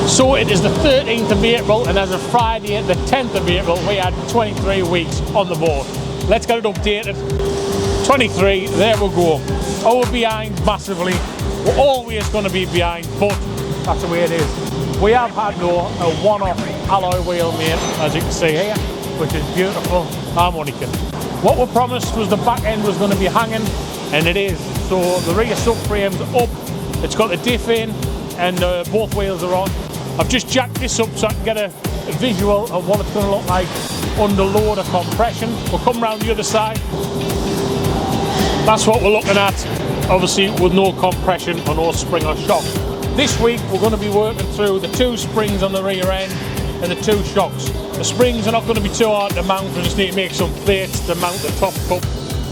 So it is the 13th of April, and as of Friday the 10th of April we had 23 weeks on the board. Let's get it updated. 23, there we go. Oh, we're behind massively. We're always going to be behind, but that's the way it is. We have had though a one-off alloy wheel made, as you can see here, which is beautiful harmonica. What we promised was the back end was going to be hanging, and it is. So the rear subframe's up, it's got the diff in, and both wheels are on. I've just jacked this up so I can get a visual of what it's going to look like under load of compression. We'll come round the other side. That's what we're looking at, obviously with no compression or no spring or shock. This week we're going to be working through the 2 springs on the rear end and the 2 shocks. The springs are not going to be too hard to mount, we just need to make some plates to mount the top cup.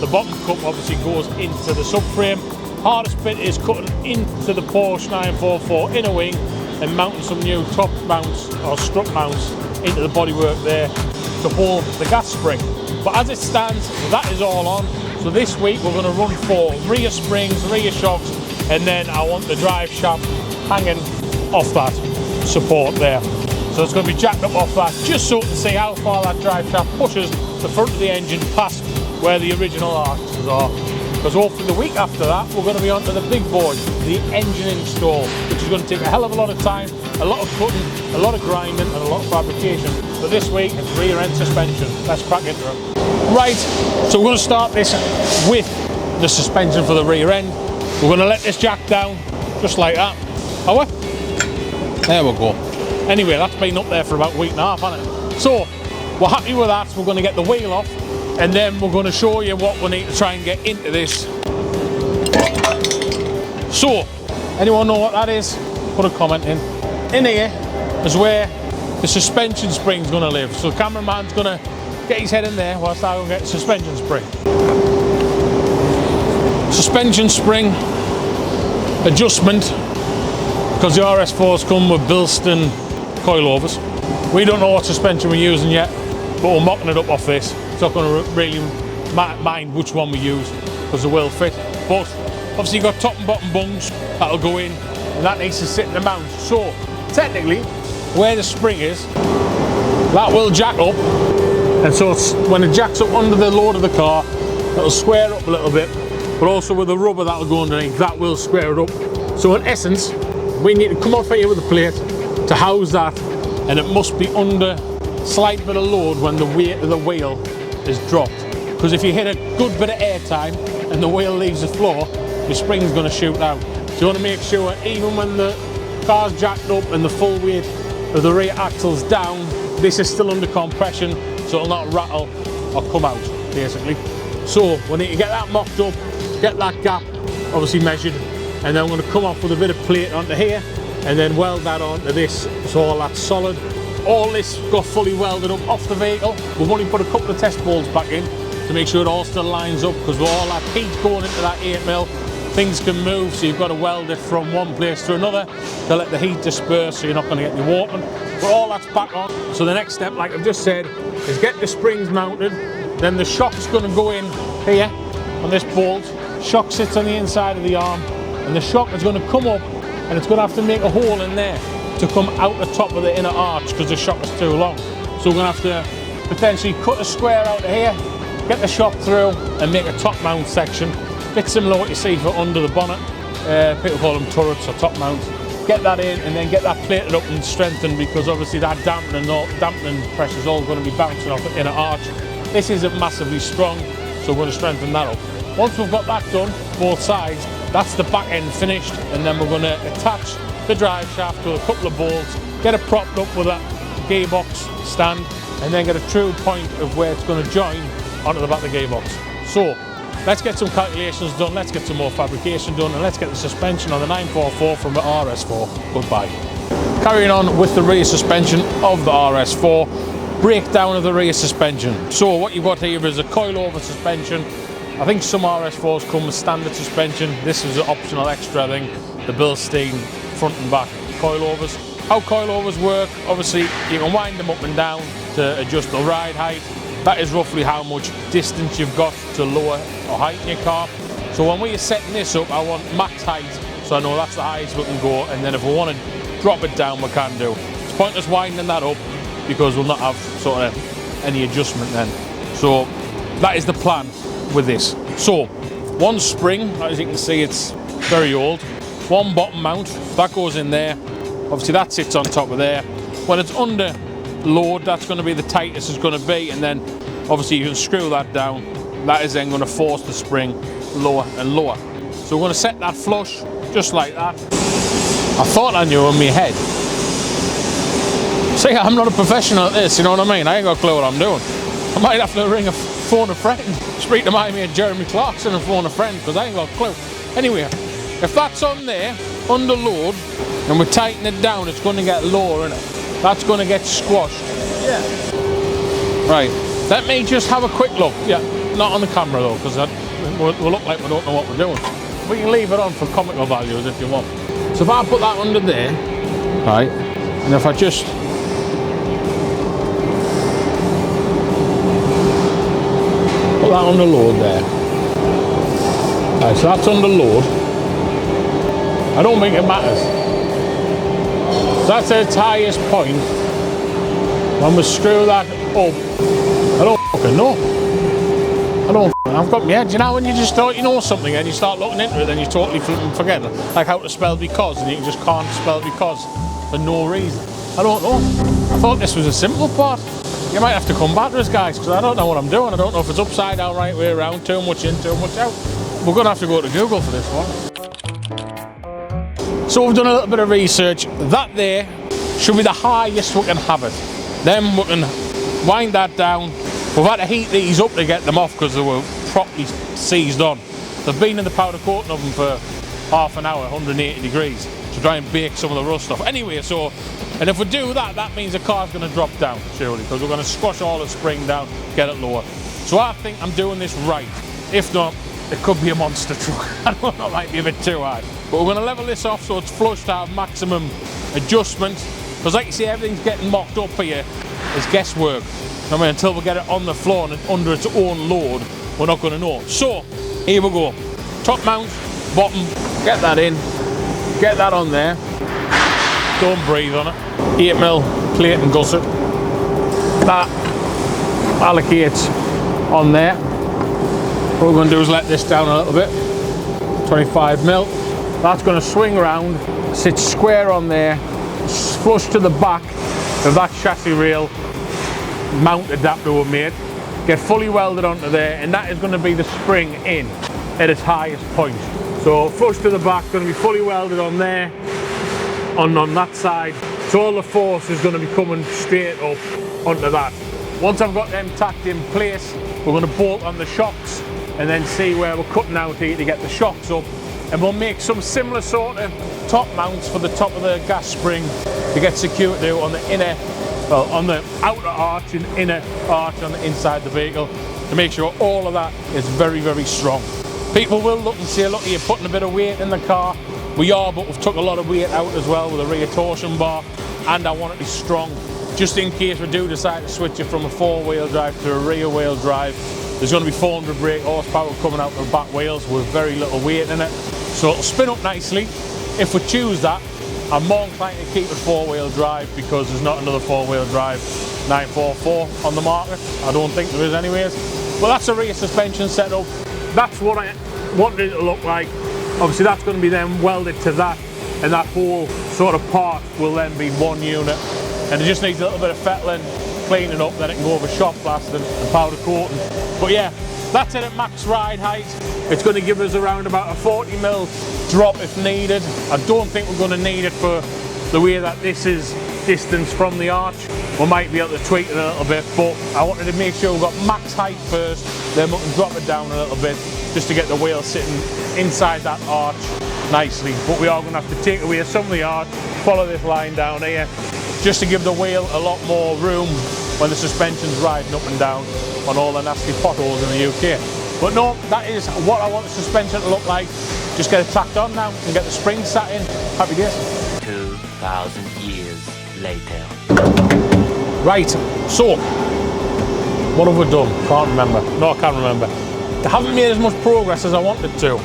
The bottom cup obviously goes into the subframe. Hardest bit is cutting into the Porsche 944 inner wing and mounting some new top mounts or strut mounts into the bodywork there to hold the gas spring. But as it stands, that is all on. So this week we're going to run 4 rear springs, rear shocks, and then I want the drive shaft hanging off that support there. So it's going to be jacked up off that, just so to see how far that drive shaft pushes the front of the engine past where the original arches are. Because hopefully the week after that we're going to be on to the big boy, the engine install, which is going to take a hell of a lot of time, a lot of cutting, a lot of grinding and a lot of fabrication. But this week it's rear end suspension. Let's crack into it. Right, so we're going to start this with the suspension for the rear end. We're going to let this jack down just like that. Oh, there we go. Anyway, that's been up there for about a week and a half, hasn't it? So we're happy with that. So we're going to get the wheel off, and then we're going to show you what we need to try and get into this. So anyone know what that is? Put a comment in. In here is where the suspension spring's going to live. So the cameraman's going to get his head in there whilst I go get the suspension spring. Suspension spring adjustment, because the RS4s come with Bilston coilovers. We don't know what suspension we're using yet, but we're mocking it up off this. It's not going to really mind which one we use because they will fit. But obviously you've got top and bottom bungs that'll go in, and that needs to sit in the mount. So technically where the spring is, that will jack up, and so when it jacks up under the load of the car, it'll square up a little bit, but also with the rubber that'll go underneath, that will square it up. So in essence, we need to come off here with a plate to house that, and it must be under slight bit of load when the weight of the wheel is dropped. Because if you hit a good bit of air time and the wheel leaves the floor, your spring's going to shoot out. So you want to make sure even when the car's jacked up and the full weight of the rear axle's down, this is still under compression, so it'll not rattle or come out, basically. So we need to get that mocked up, get that gap obviously measured, and then I'm going to come off with a bit of plate onto here and then weld that onto this so all that's solid. All this got fully welded up off the vehicle. We've only put a couple of test bolts back in to make sure it all still lines up, because with all that heat going into that 8mm, things can move, so you've got to weld it from one place to another to let the heat disperse so you're not going to get any warping. But all that's back on. So the next step, like I've just said, is get the springs mounted. Then the shock's going to go in here on this bolt. Shock sits on the inside of the arm, and the shock is going to come up, and it's going to have to make a hole in there to come out the top of the inner arch because the shock is too long. So we're going to have to potentially cut a square out of here, get the shock through, and make a top mount section. Bit similar to what you see for under the bonnet. People call them turrets or top mounts. Get that in and then get that plated up and strengthened, because obviously that dampening pressure is all going to be bouncing off the inner arch. This isn't massively strong, so we're going to strengthen that up. Once we've got that done, both sides, that's the back end finished, and then we're going to attach the drive shaft with a couple of bolts, get it propped up with that gearbox stand, and then get a true point of where it's going to join onto the back of the gearbox. So let's get some calculations done, let's get some more fabrication done, and let's get the suspension on the 944 from the RS4. Goodbye. Carrying on with the rear suspension of the RS4, breakdown of the rear suspension. So what you've got here is a coilover suspension. I think some RS4s come with standard suspension. This is an optional extra thing, the Bilstein front and back coilovers. How coilovers work, obviously you can wind them up and down to adjust the ride height. That is roughly how much distance you've got to lower or heighten your car. So when we are setting this up, I want max height, so I know that's the highest we can go, and then if we want to drop it down, we can do. It's pointless winding that up because we'll not have sort of any adjustment then. So that is the plan with this. So one spring, as you can see, it's very old. One bottom mount, that goes in there. Obviously that sits on top of there. When it's under load, that's going to be the tightest it's going to be, and then obviously you can screw that down. That is then going to force the spring lower and lower. So we're going to set that flush just like that. I thought I knew in my head. See, I'm not a professional at this, you know what I mean? I ain't got a clue what I'm doing. I might have to phone a friend, speak to my mate Jeremy Clarkson and phone a friend, because I ain't got a clue. Anyway, if that's on there, under load, and we tighten it down, it's going to get lower, innit? That's going to get squashed. Yeah. Right, let me just have a quick look. Yeah, not on the camera though, because we'll look like we don't know what we're doing. We can leave it on for comical values if you want. So if I put that under there, right, and if I just put that under load there. Right, so that's under load. I don't think it matters. So that's at its highest point. When we screw that up, I don't fucking know. I've got my head. You know when you just thought you know something and you start looking into it, then you totally forget it. Like how to spell because, and you just can't spell because for no reason. I don't know. I thought this was a simple part. You might have to come back to us, guys, because I don't know what I'm doing. I don't know if it's upside down, right way around, too much in, too much out. We're going to have to go to Google for this one. So we've done a little bit of research. That there should be the highest we can have it. Then we can wind that down. We've had to heat these up to get them off because they were properly seized on. They've been in the powder coating oven for half an hour, 180 degrees, to try and bake some of the rust off. Anyway, so, and if we do that, that means the car's going to drop down, surely, because we're going to squash all the spring down, get it lower. So I think I'm doing this right. If not, it could be a monster truck. I don't know, it might be a bit too high. But we're going to level this off so it's flushed to have maximum adjustment. Because like you see, everything's getting mocked up here. It's guesswork. I mean, until we get it on the floor and under its own load, we're not going to know. So, here we go. Top mount, bottom, get that in. Get that on there. Don't breathe on it. 8mm plate and gusset. That allocates on there. What we're going to do is let this down a little bit. 25mm. That's going to swing around, sit square on there, flush to the back of that chassis rail mount adapter we made, get fully welded onto there, and that is going to be the spring in at its highest point. So flush to the back, going to be fully welded on there, on that side. So all the force is going to be coming straight up onto that. Once I've got them tacked in place, we're going to bolt on the shocks and then see where we're cutting out here to get the shocks up. And we'll make some similar sort of top mounts for the top of the gas spring to get secured to on the inner, well, on the outer arch and inner arch on the inside of the vehicle, to make sure all of that is very, very strong. People will look and say, look, you're putting a bit of weight in the car. We are, but we've took a lot of weight out as well with the rear torsion bar, and I want it to be strong, just in case we do decide to switch it from a four-wheel drive to a rear-wheel drive. There's going to be 400 brake horsepower coming out of the back wheels with very little weight in it. So it'll spin up nicely. If we choose that, I'm more inclined to keep it four-wheel drive because there's not another four-wheel drive 944 on the market. I don't think there is anyways. But that's a rear suspension setup. That's what I wanted it to look like. Obviously that's going to be then welded to that, and that whole sort of part will then be one unit. And it just needs a little bit of fettling, cleaning up, then it can go over shop blasting and powder coating. But yeah, that's it at max ride height. It's going to give us around about a 40mm drop if needed. I don't think we're going to need it for the way that this is distance from the arch. We might be able to tweak it a little bit, but I wanted to make sure we've got max height first, then we can drop it down a little bit just to get the wheel sitting inside that arch nicely. But we are going to have to take away some of the arch, follow this line down here, just to give the wheel a lot more room when the suspension's riding up and down on all the nasty potholes in the UK. But no, that is what I want the suspension to look like. Just get it tacked on now and get the springs sat in. Happy days. 2,000 years later. Right, so what have we done? Can't remember. No, I can't remember. I haven't made as much progress as I wanted to,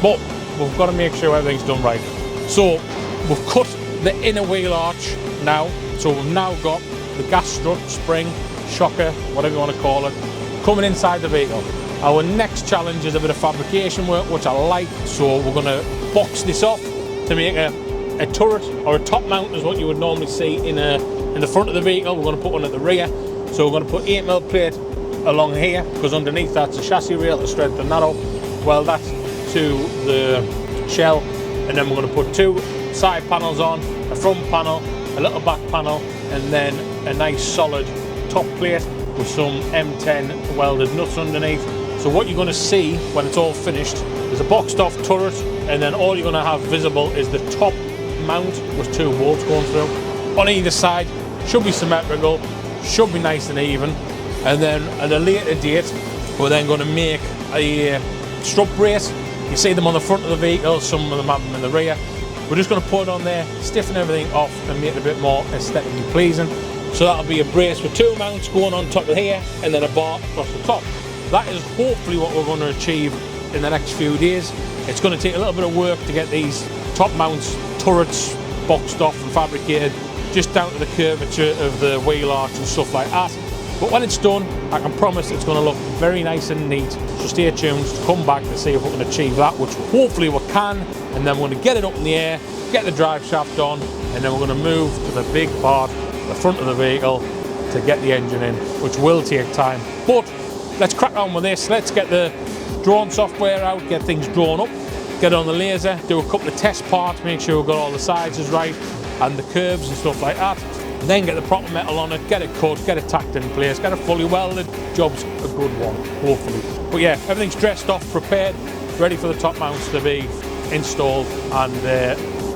but we've got to make sure everything's done right. So we've cut the inner wheel arch now. So we've now got the gas strut, spring, shocker, whatever you want to call it, coming inside the vehicle. Our next challenge is a bit of fabrication work, which I like. So we're going to box this off to make a turret or a top mount, is what you would normally see in the front of the vehicle. We're going to put one at the rear. So we're going to put 8mm plate along here, because underneath that's a chassis rail to strengthen that up. Weld that to the shell, and then we're going to put 2 side panels on, a front panel, a little back panel, and then a nice solid top plate with some M10 welded nuts underneath. So what you're going to see when it's all finished is a boxed off turret, and then all you're going to have visible is the top mount with 2 bolts going through. On either side, should be symmetrical, should be nice and even. And then at a later date, we're then going to make a strut brace. You see them on the front of the vehicle, some of them have them in the rear. We're just going to put it on there, stiffen everything off and make it a bit more aesthetically pleasing. So that'll be a brace with 2 mounts going on top of here, and then a bar across the top. That is hopefully what we're going to achieve in the next few days. It's going to take a little bit of work to get these top mounts, turrets boxed off and fabricated, just down to the curvature of the wheel arch and stuff like that. But when it's done, I can promise it's going to look very nice and neat. So stay tuned to come back to see if we can achieve that, which hopefully we can. And then we're going to get it up in the air, get the drive shaft on, and then we're going to move to the big part, the front of the vehicle, to get the engine in, which will take time. But let's crack on with this. Let's get the drone software out, get things drawn up, get on the laser, do a couple of test parts, make sure we've got all the sizes right and the curves and stuff like that. And then get the proper metal on it, get it cut, get it tacked in place, get it fully welded. Job's a good one, hopefully. But yeah, everything's dressed off, prepared, ready for the top mounts to be installed and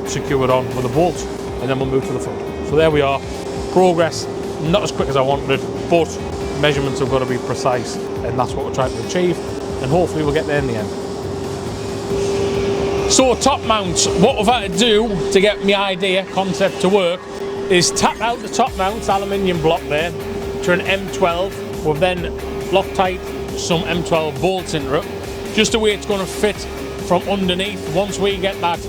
secured on with the bolts, and then we'll move to the front. So there we are. Progress not as quick as I wanted, but measurements have got to be precise, and that's what we're trying to achieve, and hopefully we'll get there in the end. So top mounts, what we've had to do to get my idea, concept to work, is tap out the top mounts, aluminium block there, to an M12. We've then Loctite some M12 bolts into it, just the way it's going to fit from underneath. Once we get that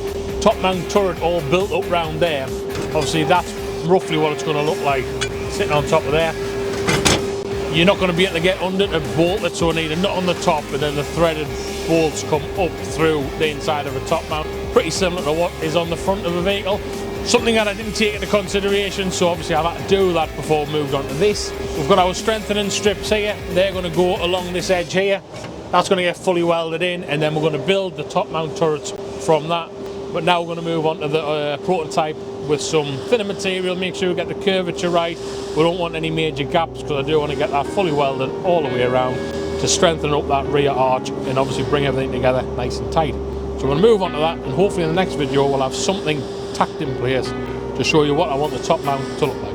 top mount turret all built up round there, obviously that's roughly what it's going to look like sitting on top of there. You're not going to be able to get under to bolt it, so I need a nut on the top, and then the threaded bolts come up through the inside of a top mount. Pretty similar to what is on the front of the vehicle. Something that I didn't take into consideration, so obviously I've had to do that before we moved on to this. We've got our strengthening strips here. They're going to go along this edge here. That's going to get fully welded in, and then we're going to build the top mount turrets from that. But now we're going to move on to the prototype with some thinner material, make sure we get the curvature right. We don't want any major gaps, because I do want to get that fully welded all the way around to strengthen up that rear arch and obviously bring everything together nice and tight. So we're going to move on to that, and hopefully in the next video we'll have something tacked in place to show you what I want the top mount to look like.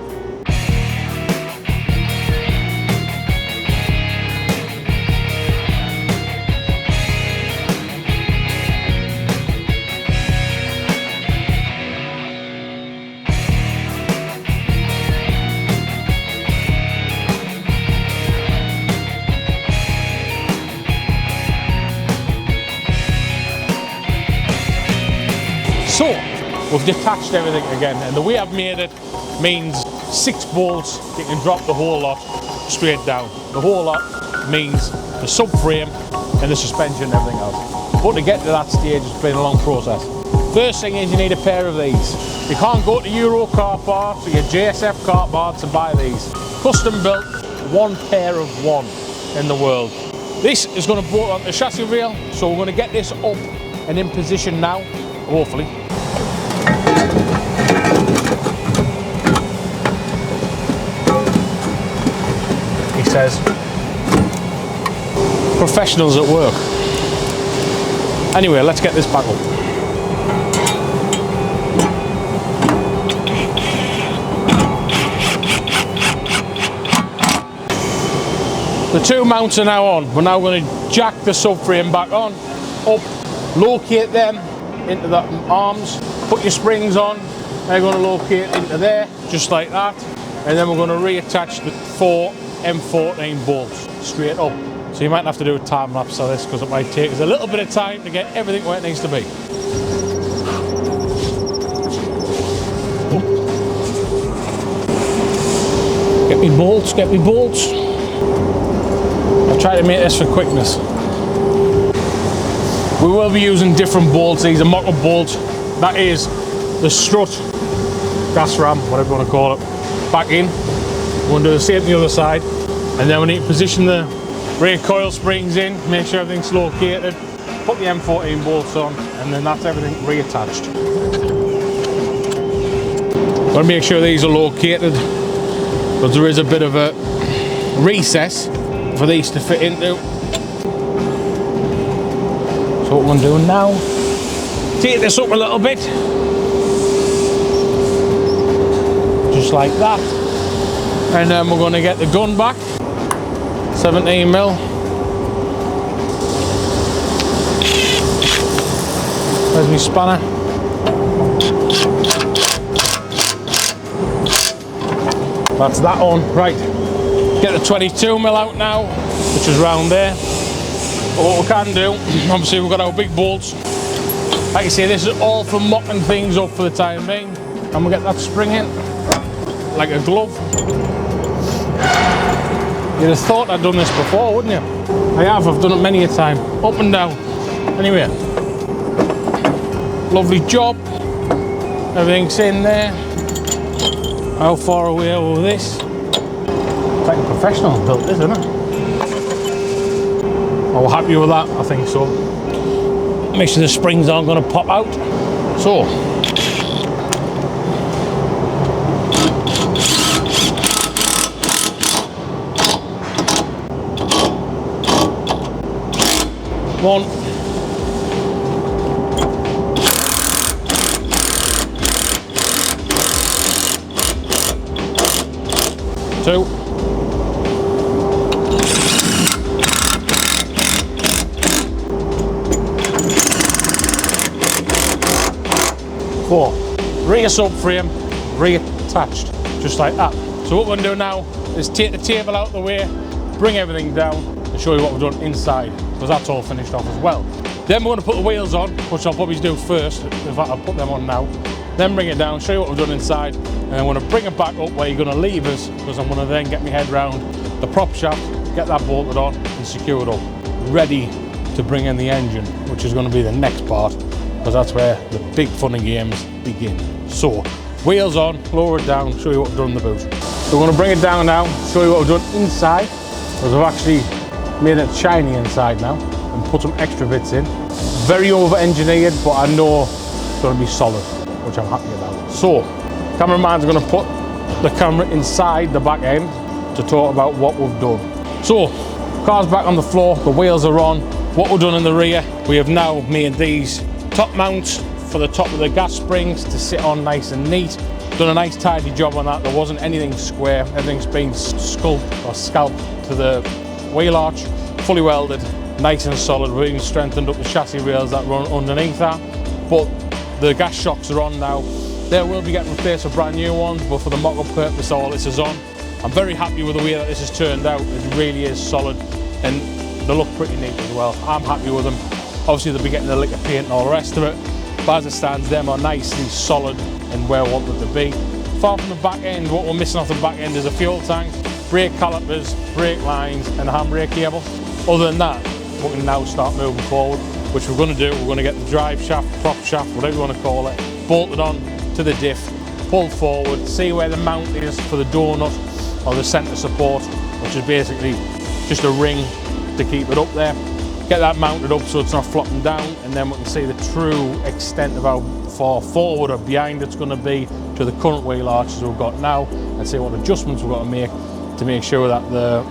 So, we've detached everything again, and the way I've made it means 6 bolts, you can drop the whole lot straight down. The whole lot means the subframe and the suspension and everything else. But to get to that stage, it's been a long process. First thing is you need a pair of these. You can't go to Euro car parts or your JSF car parts and buy these. Custom built, one pair of one in the world. This is going to bolt onto the chassis rail, so we're going to get this up and in position now, hopefully. He says, professionals at work. Anyway, let's get this back up. The 2 mounts are now on. We're now going to jack the subframe back on, up, locate them into the arms, put your springs on. They're going to locate into there, just like that. And then we're going to reattach the 4 M14 bolts straight up. So you might have to do a time lapse of this, because it might take us a little bit of time to get everything where it needs to be. me bolts, get me bolts. I've tried to make this for quickness. We will be using different bolts. These are mock-up bolts. That is the strut, gas ram, whatever you want to call it, back in. We're going to do the same to the other side. And then we need to position the rear coil springs in, make sure everything's located, put the M14 bolts on, and then that's everything reattached. Got to make sure these are located, because there is a bit of a recess for these to fit into. So what I'm doing now, take this up a little bit, just like that, and then we're going to get the gun back, 17mm. There's my spanner. That's that on. Right, get the 22mm out now, which is round there. But what we can do, obviously we've got our big bolts. Like I say, this is all for mocking things up for the time being. And we'll get that spring in, like a glove. You'd have thought I'd done this before, wouldn't you? I have, I've done it many a time, up and down. Anyway, lovely job. Everything's in there. How far away are this? It's like a professional built this, isn't it? Are we happy with that? I think so. Make sure the springs aren't going to pop out. So, one, two, four. Rear subframe reattached, just like that. So what we're going to do now is take the table out of the way, bring everything down, and show you what we've done inside, because that's all finished off as well. Then we're going to put the wheels on, which I'll probably do first. In fact, I'll put them on now. Then bring it down, show you what we've done inside, and then I'm going to bring it back up where you're going to leave us, because I'm going to then get my head round the prop shaft, get that bolted on and secure it up, ready to bring in the engine, which is going to be the next part, because that's where the big fun and games begin. So, wheels on, lower it down, show you what we've done in the boot. So we're going to bring it down now, show you what we've done inside, because I've actually made it shiny inside now and put some extra bits in. Very over-engineered, but I know it's going to be solid, which I'm happy about. So, cameraman's going to put the camera inside the back end to talk about what we've done. So, car's back on the floor, the wheels are on. What we've done in the rear, we have now made these top mounts for the top of the gas springs to sit on nice and neat. Done a nice tidy job on that. There wasn't anything square, everything's been scalped to the wheel arch, fully welded, nice and solid. We've even strengthened up the chassis rails that run underneath that, but the gas shocks are on now. They will be getting replaced with brand new ones, but for the mock-up purpose, all this is on. I'm very happy with the way that this has turned out. It really is solid, and they look pretty neat as well. I'm happy with them. Obviously, they'll be getting a lick of paint and all the rest of it, but as it stands, them are nicely solid and where I want them to be. Far from the back end, what we're missing off the back end is a fuel tank, brake calipers, brake lines, and a handbrake cable. Other than that, we can now start moving forward, which we're going to do. We're going to get the drive shaft, prop shaft, whatever you want to call it, bolted on to the diff, pulled forward, see where the mount is for the donut or the centre support, which is basically just a ring to keep it up there. Get that mounted up so it's not flopping down, and then we can see the true extent of how far forward or behind it's going to be to the current wheel arches we've got now, and see what adjustments we've got to make sure that the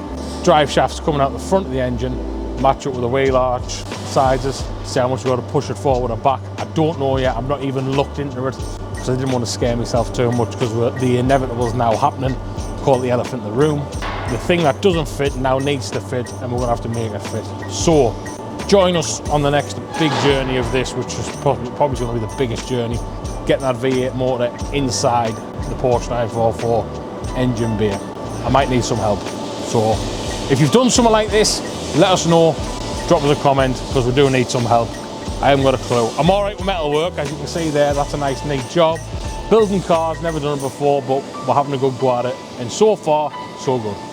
drive shafts coming out the front of the engine match up with the wheel arch sizes, see how much we've got to push it forward or back. I don't know yet, I've not even looked into it, because I didn't want to scare myself too much, because the inevitable is now happening. Call it the elephant in the room. The thing that doesn't fit now needs to fit, and we're going to have to make it fit. So, join us on the next big journey of this, which is probably going to be the biggest journey, getting that V8 motor inside the Porsche 944 engine bay. I might need some help. So, if you've done something like this, let us know, drop us a comment, because we do need some help. I haven't got a clue. I'm alright with metal work, as you can see there, that's a nice neat job. Building cars, never done it before, but we're having a good go at it. And so far, So good.